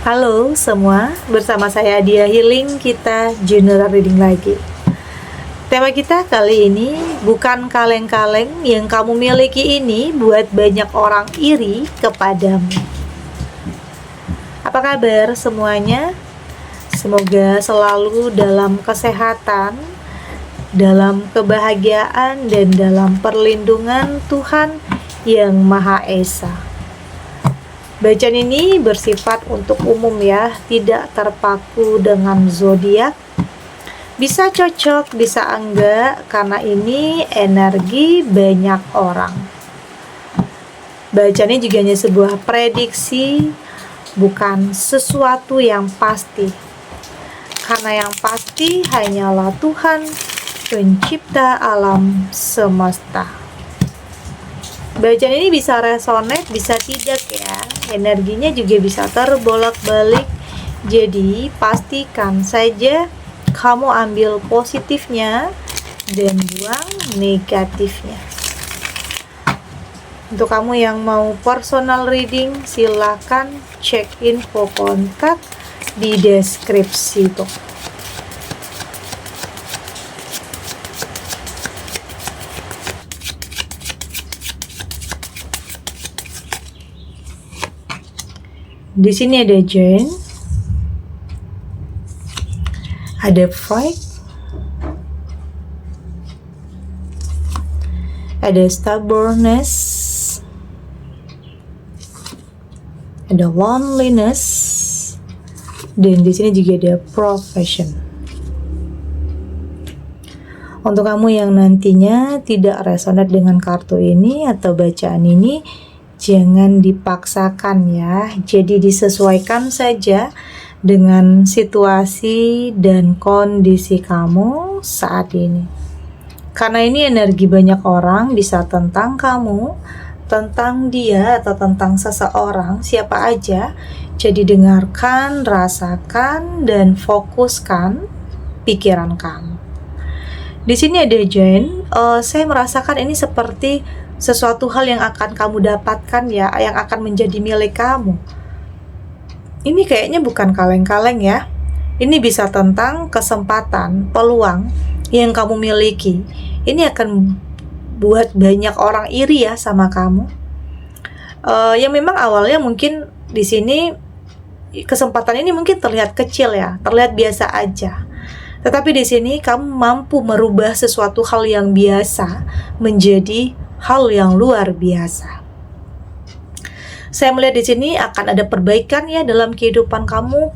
Halo semua, bersama saya Dia Healing, kita general reading lagi. Tema kita kali ini, bukan kaleng-kaleng yang kamu miliki ini buat banyak orang iri kepadamu. Apa kabar semuanya? Semoga selalu dalam kesehatan, dalam kebahagiaan, dan dalam perlindungan Tuhan yang Maha Esa. Bacaan ini bersifat untuk umum ya, tidak terpaku dengan zodiak. Bisa cocok, bisa enggak, karena ini energi banyak orang. Bacaan ini juga hanya sebuah prediksi, bukan sesuatu yang pasti. Karena yang pasti hanyalah Tuhan, pencipta alam semesta. Bacaan ini bisa resonate, bisa tidak ya. Energinya juga bisa terbolak-balik. Jadi pastikan saja kamu ambil positifnya dan buang negatifnya. Untuk kamu yang mau personal reading, silakan cek info kontak di deskripsi tuh. Di sini ada Jane, ada Fight, ada Stubbornness, ada Loneliness, dan di sini juga ada Profession. Untuk kamu yang nantinya tidak resonate dengan kartu ini atau bacaan ini, jangan dipaksakan ya, jadi disesuaikan saja dengan situasi dan kondisi kamu saat ini. Karena ini energi banyak orang, bisa tentang kamu, tentang dia, atau tentang seseorang, siapa aja. Jadi dengarkan, rasakan, dan fokuskan pikiran kamu. Di sini ada Jane, saya merasakan ini seperti sesuatu hal yang akan kamu dapatkan ya, yang akan menjadi milik kamu. Ini kayaknya bukan kaleng-kaleng ya. Ini bisa tentang kesempatan, peluang yang kamu miliki. Ini akan buat banyak orang iri ya sama kamu. Yang memang awalnya mungkin di sini kesempatan ini mungkin terlihat kecil ya, terlihat biasa aja. Tetapi di sini kamu mampu merubah sesuatu hal yang biasa menjadi hal yang luar biasa. Saya melihat di sini akan ada perbaikan ya dalam kehidupan kamu,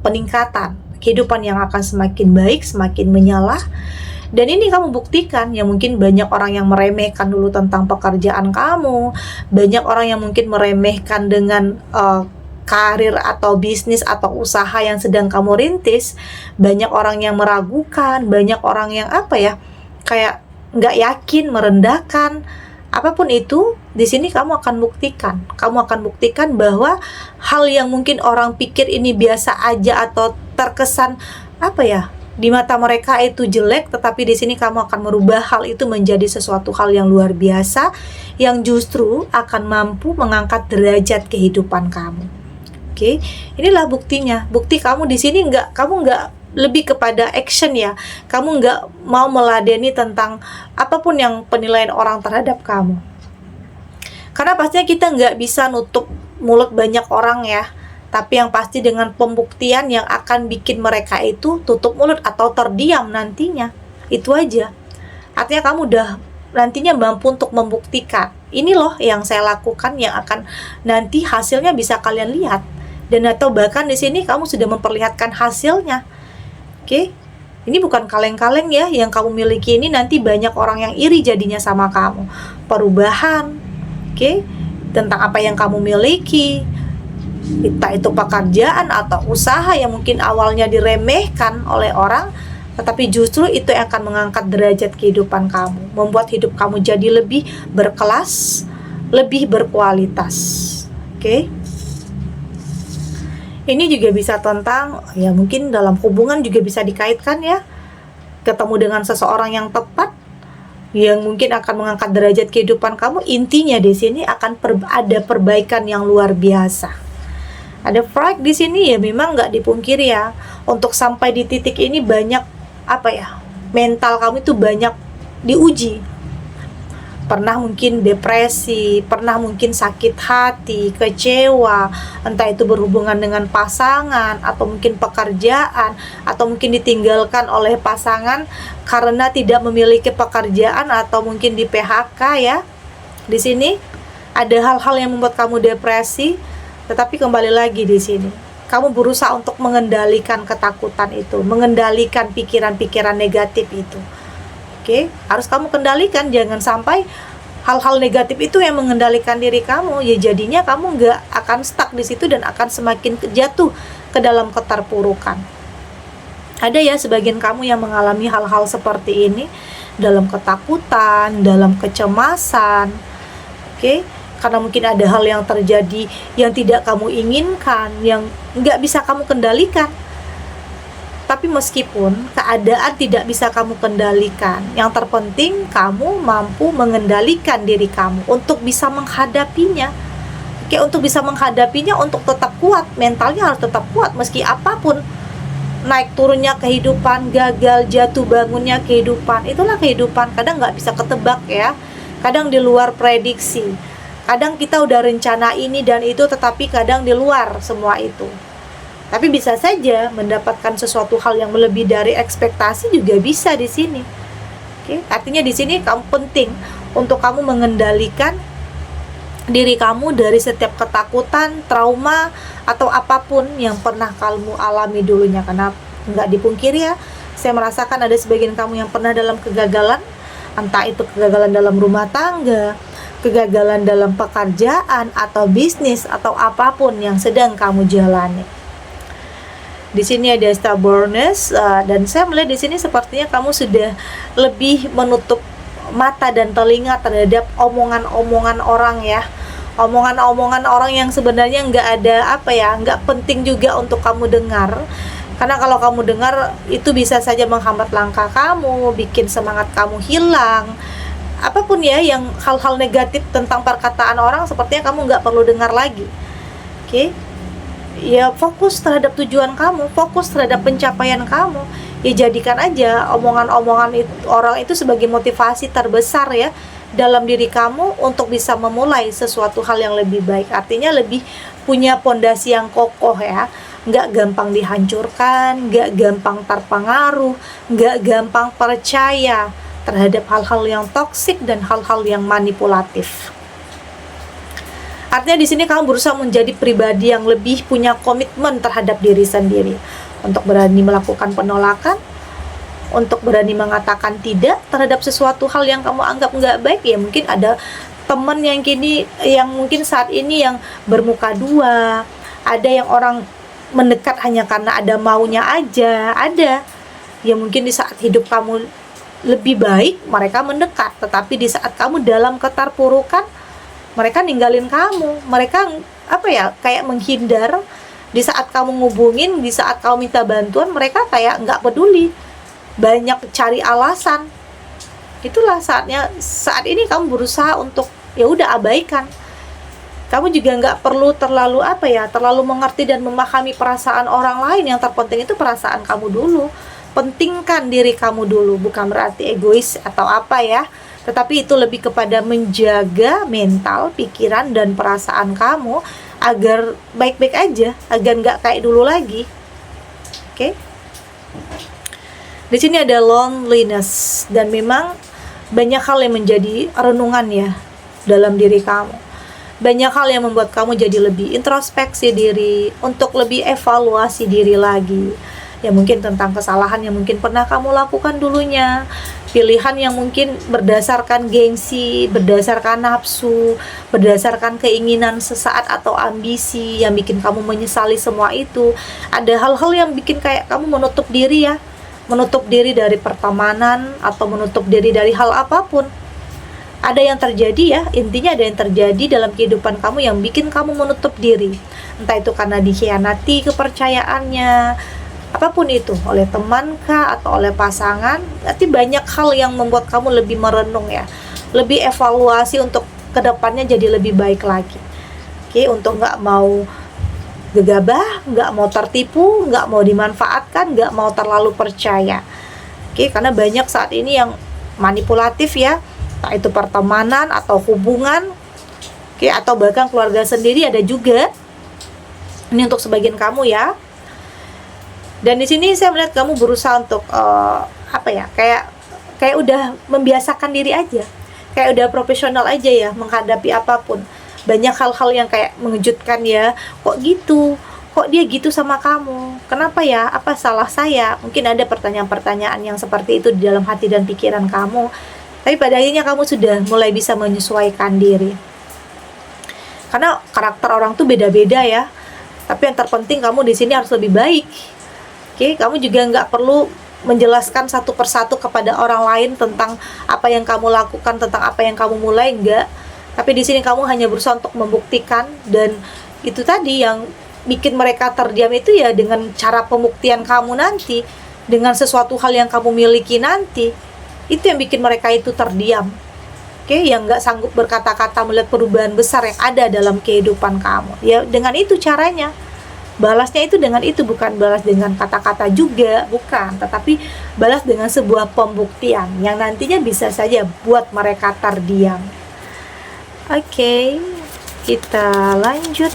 peningkatan kehidupan yang akan semakin baik, semakin menyala. Dan ini kamu buktikan, ya mungkin banyak orang yang meremehkan dulu tentang pekerjaan kamu, banyak orang yang mungkin meremehkan dengan karir atau bisnis atau usaha yang sedang kamu rintis, banyak orang yang meragukan, banyak orang yang kayak nggak yakin, merendahkan. Apapun itu, di sini kamu akan buktikan bahwa hal yang mungkin orang pikir ini biasa aja atau terkesan di mata mereka itu jelek, tetapi di sini kamu akan merubah hal itu menjadi sesuatu hal yang luar biasa, yang justru akan mampu mengangkat derajat kehidupan kamu. Oke, inilah buktinya. Bukti kamu di sini kamu nggak lebih kepada action ya. Kamu nggak mau meladeni tentang apapun yang penilaian orang terhadap kamu. Karena pastinya kita nggak bisa nutup mulut banyak orang ya. Tapi yang pasti dengan pembuktian yang akan bikin mereka itu tutup mulut atau terdiam nantinya. Itu aja. Artinya kamu udah nantinya mampu untuk membuktikan. Ini loh yang saya lakukan, yang akan nanti hasilnya bisa kalian lihat. Dan atau bahkan di sini kamu sudah memperlihatkan hasilnya. Oke, ini bukan kaleng-kaleng ya, yang kamu miliki ini nanti banyak orang yang iri jadinya sama kamu. Perubahan, oke, tentang apa yang kamu miliki, entah itu pekerjaan atau usaha yang mungkin awalnya diremehkan oleh orang, tetapi justru itu yang akan mengangkat derajat kehidupan kamu, membuat hidup kamu jadi lebih berkelas, lebih berkualitas. Oke. Ini juga bisa tentang, ya mungkin dalam hubungan juga bisa dikaitkan ya. Ketemu dengan seseorang yang tepat, yang mungkin akan mengangkat derajat kehidupan kamu. Intinya di sini akan ada perbaikan yang luar biasa. Ada pride di sini ya, memang nggak dipungkiri ya. Untuk sampai di titik ini banyak mental kamu itu banyak diuji. Pernah mungkin depresi, pernah mungkin sakit hati, kecewa, entah itu berhubungan dengan pasangan, atau mungkin pekerjaan, atau mungkin ditinggalkan oleh pasangan karena tidak memiliki pekerjaan, atau mungkin di PHK ya. Di sini ada hal-hal yang membuat kamu depresi, tetapi kembali lagi di sini kamu berusaha untuk mengendalikan ketakutan itu, mengendalikan pikiran-pikiran negatif itu. Oke, harus kamu kendalikan, jangan sampai hal-hal negatif itu yang mengendalikan diri kamu. Ya jadinya kamu nggak akan stuck di situ dan akan semakin jatuh ke dalam keterpurukan. Ada ya sebagian kamu yang mengalami hal-hal seperti ini, dalam ketakutan, dalam kecemasan. Oke, karena mungkin ada hal yang terjadi yang tidak kamu inginkan, yang nggak bisa kamu kendalikan. Tapi meskipun keadaan tidak bisa kamu kendalikan, yang terpenting kamu mampu mengendalikan diri kamu untuk bisa menghadapinya. Oke, untuk bisa menghadapinya, untuk tetap kuat, mentalnya harus tetap kuat meski apapun. Naik turunnya kehidupan, gagal, jatuh bangunnya kehidupan, itulah kehidupan. Kadang nggak bisa ketebak ya, kadang di luar prediksi. Kadang kita udah rencana ini dan itu, tetapi kadang di luar semua itu. Tapi bisa saja mendapatkan sesuatu hal yang lebih dari ekspektasi juga bisa di sini. Oke, artinya di sini kamu penting untuk kamu mengendalikan diri kamu dari setiap ketakutan, trauma, atau apapun yang pernah kamu alami dulunya. Karena nggak dipungkiri ya, saya merasakan ada sebagian kamu yang pernah dalam kegagalan, entah itu kegagalan dalam rumah tangga, kegagalan dalam pekerjaan atau bisnis atau apapun yang sedang kamu jalani. Di sini ada stubbornness, dan saya melihat di sini sepertinya kamu sudah lebih menutup mata dan telinga terhadap omongan-omongan orang ya, omongan-omongan orang yang sebenarnya nggak penting juga untuk kamu dengar. Karena kalau kamu dengar itu bisa saja menghambat langkah kamu, bikin semangat kamu hilang. Apapun ya, yang hal-hal negatif tentang perkataan orang sepertinya kamu nggak perlu dengar lagi. Oke? Ya fokus terhadap tujuan kamu, fokus terhadap pencapaian kamu. Ya jadikan aja omongan-omongan orang itu sebagai motivasi terbesar ya dalam diri kamu untuk bisa memulai sesuatu hal yang lebih baik. Artinya lebih punya pondasi yang kokoh ya, nggak gampang dihancurkan, nggak gampang terpengaruh, nggak gampang percaya terhadap hal-hal yang toksik dan hal-hal yang manipulatif. Artinya di sini kamu berusaha menjadi pribadi yang lebih punya komitmen terhadap diri sendiri, untuk berani melakukan penolakan, untuk berani mengatakan tidak terhadap sesuatu hal yang kamu anggap nggak baik. Ya mungkin ada teman yang mungkin saat ini yang bermuka dua, ada yang orang mendekat hanya karena ada maunya aja, ada ya mungkin di saat hidup kamu lebih baik mereka mendekat, tetapi di saat kamu dalam keterpurukan mereka ninggalin kamu, mereka kayak menghindar. Di saat kamu ngubungin, di saat kamu minta bantuan, mereka kayak nggak peduli, banyak cari alasan. Itulah saat ini kamu berusaha untuk ya udah abaikan. Kamu juga nggak perlu terlalu mengerti dan memahami perasaan orang lain. Yang terpenting itu perasaan kamu dulu. Pentingkan diri kamu dulu, bukan berarti egois atau ya, tetapi itu lebih kepada menjaga mental, pikiran, dan perasaan kamu agar baik-baik aja, agar nggak kayak dulu lagi. Oke? Di sini ada loneliness, dan memang banyak hal yang menjadi renungan ya dalam diri kamu. Banyak hal yang membuat kamu jadi lebih introspeksi diri, untuk lebih evaluasi diri lagi. Ya mungkin tentang kesalahan yang mungkin pernah kamu lakukan dulunya, pilihan yang mungkin berdasarkan gengsi, berdasarkan nafsu, berdasarkan keinginan sesaat atau ambisi yang bikin kamu menyesali semua itu. Ada hal-hal yang bikin kayak kamu menutup diri ya, menutup diri dari pertemanan atau menutup diri dari hal apapun. Ada yang terjadi ya, intinya ada yang terjadi dalam kehidupan kamu yang bikin kamu menutup diri. Entah itu karena dikhianati kepercayaannya, apapun itu, oleh teman kah atau oleh pasangan. Nanti banyak hal yang membuat kamu lebih merenung ya, lebih evaluasi untuk kedepannya jadi lebih baik lagi. Oke, untuk nggak mau gegabah, nggak mau tertipu, nggak mau dimanfaatkan, nggak mau terlalu percaya. Oke, karena banyak saat ini yang manipulatif ya, entah itu pertemanan atau hubungan, oke, atau bahkan keluarga sendiri ada juga. Ini untuk sebagian kamu ya. Dan di sini saya melihat kamu berusaha untuk kayak udah membiasakan diri aja, kayak udah profesional aja ya menghadapi apapun. Banyak hal-hal yang kayak mengejutkan ya, kok gitu, kok dia gitu sama kamu, kenapa ya, apa salah saya? Mungkin ada pertanyaan-pertanyaan yang seperti itu di dalam hati dan pikiran kamu. Tapi pada akhirnya kamu sudah mulai bisa menyesuaikan diri, karena karakter orang tuh beda-beda ya. Tapi yang terpenting kamu di sini harus lebih baik. Oke, kamu juga nggak perlu menjelaskan satu persatu kepada orang lain tentang apa yang kamu lakukan, tentang apa yang kamu mulai, enggak. Tapi di sini kamu hanya berusaha untuk membuktikan, dan itu tadi yang bikin mereka terdiam itu ya dengan cara pembuktian kamu nanti, dengan sesuatu hal yang kamu miliki nanti, itu yang bikin mereka itu terdiam. Oke, yang nggak sanggup berkata-kata melihat perubahan besar yang ada dalam kehidupan kamu. Ya dengan itu caranya. Balasnya itu dengan itu, bukan balas dengan kata-kata juga, bukan, tetapi balas dengan sebuah pembuktian yang nantinya bisa saja buat mereka terdiam. Oke, kita lanjut.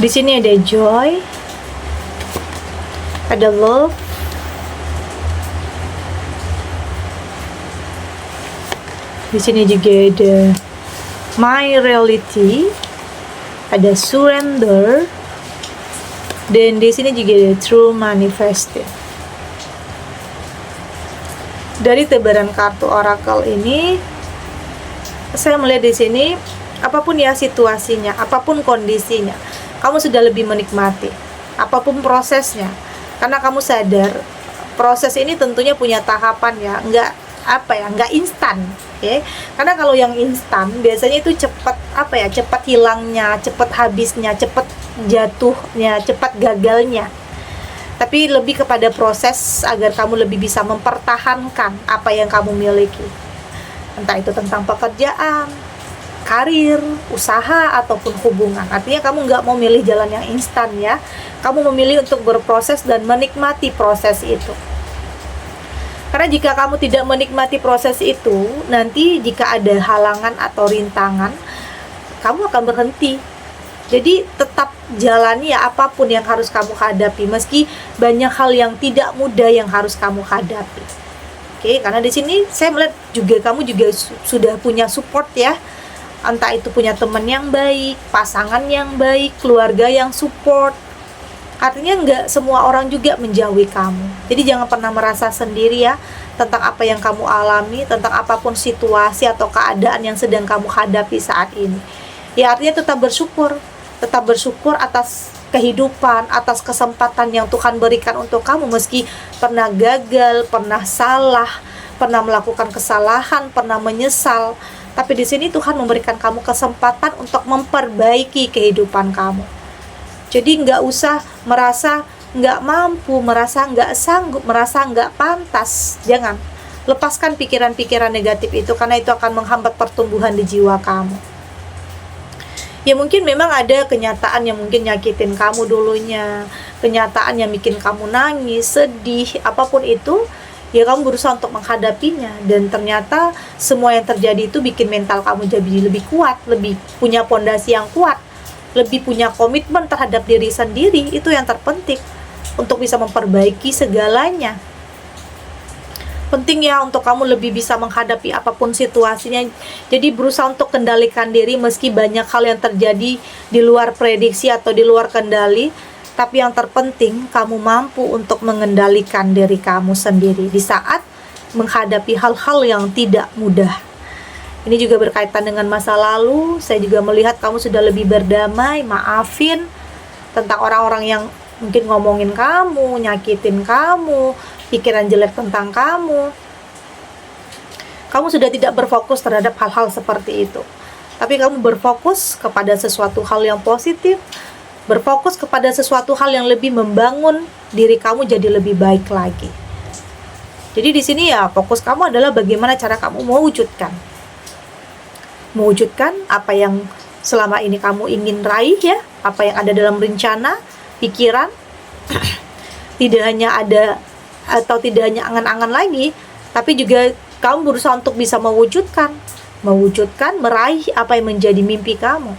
Di sini ada joy, ada love, di sini juga ada my reality, ada surrender, dan di sini juga ada true manifesting. Dari tebaran kartu oracle ini, saya melihat di sini apapun ya situasinya, apapun kondisinya, kamu sudah lebih menikmati apapun prosesnya, karena kamu sadar proses ini tentunya punya tahapan ya, nggak instan, oke? Karena kalau yang instan biasanya itu cepat hilangnya, cepat habisnya, cepat jatuhnya, cepat gagalnya. Tapi lebih kepada proses agar kamu lebih bisa mempertahankan apa yang kamu miliki, entah itu tentang pekerjaan, karir, usaha, ataupun hubungan. Artinya kamu nggak mau milih jalan yang instan ya. Kamu memilih untuk berproses dan menikmati proses itu. Karena jika kamu tidak menikmati proses itu, nanti jika ada halangan atau rintangan, kamu akan berhenti. Jadi tetap jalani ya apapun yang harus kamu hadapi, meski banyak hal yang tidak mudah yang harus kamu hadapi. Oke, karena di sini saya melihat juga kamu juga sudah punya support ya. Entah itu punya teman yang baik, pasangan yang baik, keluarga yang support. Artinya nggak semua orang juga menjauhi kamu. Jadi jangan pernah merasa sendiri ya tentang apa yang kamu alami, tentang apapun situasi atau keadaan yang sedang kamu hadapi saat ini. Ya artinya tetap bersyukur atas kehidupan, atas kesempatan yang Tuhan berikan untuk kamu, meski pernah gagal, pernah salah, pernah melakukan kesalahan, pernah menyesal. Tapi di sini Tuhan memberikan kamu kesempatan untuk memperbaiki kehidupan kamu. Jadi nggak usah merasa nggak mampu, merasa nggak sanggup, merasa nggak pantas. Jangan. Lepaskan pikiran-pikiran negatif itu, karena itu akan menghambat pertumbuhan di jiwa kamu. Ya mungkin memang ada kenyataan yang mungkin nyakitin kamu dulunya, kenyataan yang bikin kamu nangis, sedih, apapun itu. Ya kamu berusaha untuk menghadapinya, dan ternyata semua yang terjadi itu bikin mental kamu jadi lebih kuat, lebih punya pondasi yang kuat, lebih punya komitmen terhadap diri sendiri. Itu yang terpenting untuk bisa memperbaiki segalanya. Penting ya untuk kamu lebih bisa menghadapi apapun situasinya. Jadi berusaha untuk kendalikan diri meski banyak hal yang terjadi di luar prediksi atau di luar kendali. Tapi yang terpenting, kamu mampu untuk mengendalikan diri kamu sendiri di saat menghadapi hal-hal yang tidak mudah. Ini juga berkaitan dengan masa lalu. Saya juga melihat kamu sudah lebih berdamai, maafin tentang orang-orang yang mungkin ngomongin kamu, nyakitin kamu, pikiran jelek tentang kamu. kamu sudah tidak berfokus terhadap hal-hal seperti itu. Tapi kamu berfokus kepada sesuatu hal yang positif, berfokus kepada sesuatu hal yang lebih membangun diri kamu jadi lebih baik lagi. Jadi di sini ya fokus kamu adalah bagaimana cara kamu mewujudkan apa yang selama ini kamu ingin raih ya, apa yang ada dalam rencana, pikiran. Tidak hanya ada atau tidak hanya angan-angan lagi, tapi juga kamu berusaha untuk bisa mewujudkan, meraih apa yang menjadi mimpi kamu.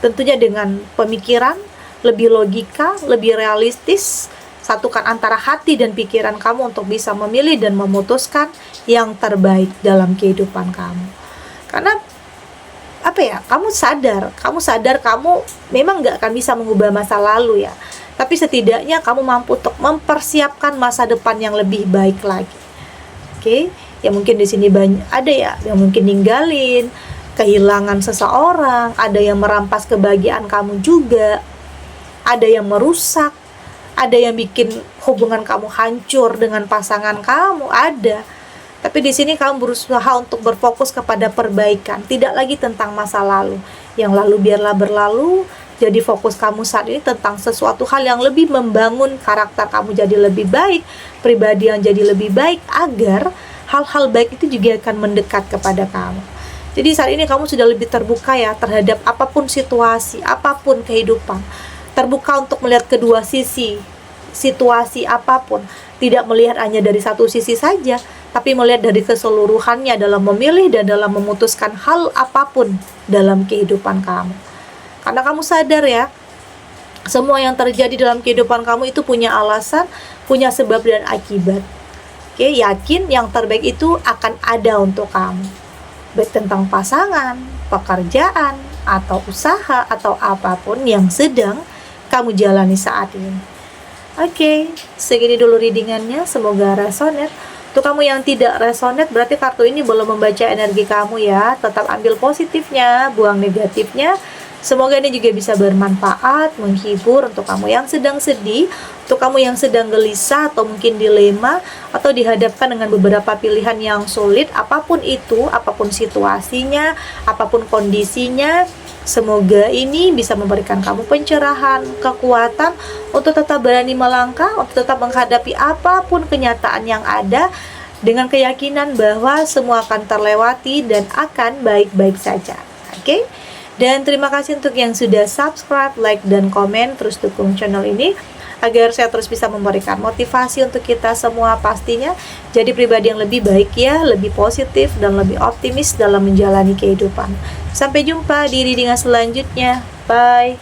Tentunya dengan pemikiran lebih logika, lebih realistis, satukan antara hati dan pikiran kamu untuk bisa memilih dan memutuskan yang terbaik dalam kehidupan kamu. Karena kamu sadar kamu memang gak akan bisa mengubah masa lalu ya, tapi setidaknya kamu mampu untuk mempersiapkan masa depan yang lebih baik lagi. Oke, ya mungkin di sini banyak ada ya yang mungkin ninggalin, kehilangan seseorang, ada yang merampas kebahagiaan kamu juga, ada yang merusak, ada yang bikin hubungan kamu hancur dengan pasangan kamu, ada. Tapi di sini kamu berusaha untuk berfokus kepada perbaikan, tidak lagi tentang masa lalu. Yang lalu biarlah berlalu, jadi fokus kamu saat ini tentang sesuatu hal yang lebih membangun karakter kamu jadi lebih baik, pribadi yang jadi lebih baik, agar hal-hal baik itu juga akan mendekat kepada kamu. Jadi saat ini kamu sudah lebih terbuka ya terhadap apapun situasi, apapun kehidupan. Terbuka untuk melihat kedua sisi situasi apapun, tidak melihat hanya dari satu sisi saja, tapi melihat dari keseluruhannya dalam memilih dan dalam memutuskan hal apapun dalam kehidupan kamu. Karena kamu sadar ya, semua yang terjadi dalam kehidupan kamu itu punya alasan, punya sebab dan akibat. Oke, yakin yang terbaik itu akan ada untuk kamu. Baik tentang pasangan, pekerjaan, atau usaha, atau apapun yang sedang kamu jalani saat ini. Oke, segini dulu readingannya, semoga resonate. Untuk kamu yang tidak resonate, berarti kartu ini belum membaca energi kamu ya. Tetap ambil positifnya, buang negatifnya. Semoga ini juga bisa bermanfaat, menghibur untuk kamu yang sedang sedih, untuk kamu yang sedang gelisah atau mungkin dilema, atau dihadapkan dengan beberapa pilihan yang sulit. Apapun itu, apapun situasinya, apapun kondisinya, semoga ini bisa memberikan kamu pencerahan, kekuatan untuk tetap berani melangkah, untuk tetap menghadapi apapun kenyataan yang ada, dengan keyakinan bahwa semua akan terlewati dan akan baik-baik saja. Oke? Dan terima kasih untuk yang sudah subscribe, like, dan komen. Terus dukung channel ini agar saya terus bisa memberikan motivasi untuk kita semua pastinya jadi pribadi yang lebih baik ya, lebih positif dan lebih optimis dalam menjalani kehidupan. Sampai jumpa di readingan selanjutnya. Bye.